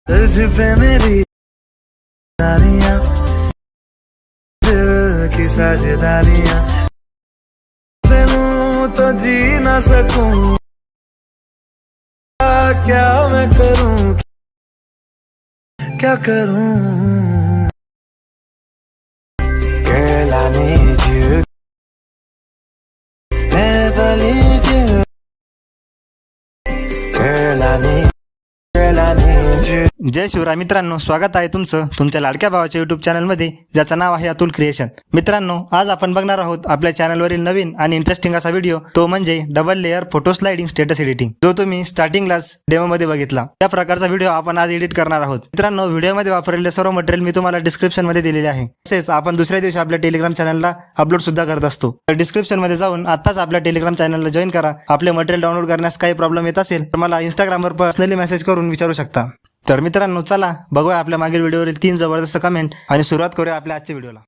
तुझ पे मेरी सारियां दिल की साझेदारियां से हूं तो जी ना सकूं क्या मैं करूं क्या करूं Girl I need you never leave you Girl I need you जय शिवराय मित्रांनो, स्वागत आहे तुमचं तुमच्या लाडक्या भावाच्या युट्यूब चॅनलमध्ये, ज्याचं नाव आहे अतुल क्रिएशन. मित्रांनो, आज आपण बघणार आहोत आपल्या चॅनलवरील नवीन आणि इंटरेस्टिंग असा व्हिडिओ, तो म्हणजे double layer photo sliding status editing, जो तुम्ही स्टार्टिंगलाच डेमो मध्ये बघितला. त्या प्रकारचा व्हिडिओ आपण आज एडिट करणार आहोत. मित्रांनो, व्हिडिओमध्ये वापरलेले सर्व मटेरियल मी तुम्हाला डिस्क्रिप्शन मध्ये दिलेले आहे. तसेच आपण दुसऱ्या दिवशी आपल्या टेलिग्राम चॅनलला अपलोड सुद्धा करत असतो. तर डिस्क्रिप्शन मध्ये जाऊन आताच आपल्या टेलिग्राम चॅनलला जॉईन करा. आपले मटेरियल डाउनलोड करण्यास काही प्रॉब्लेम येत असेल तर मला इंस्टाग्रामवर पर्सनली मेसेज करून विचारू शकता. तर मित्रांनो, चला बघूया आपल्या मागील व्हिडिओवरील 3 जबरदस्त कमेंट आणि सुरुवात करूया आपल्या आजच्या व्हिडिओला.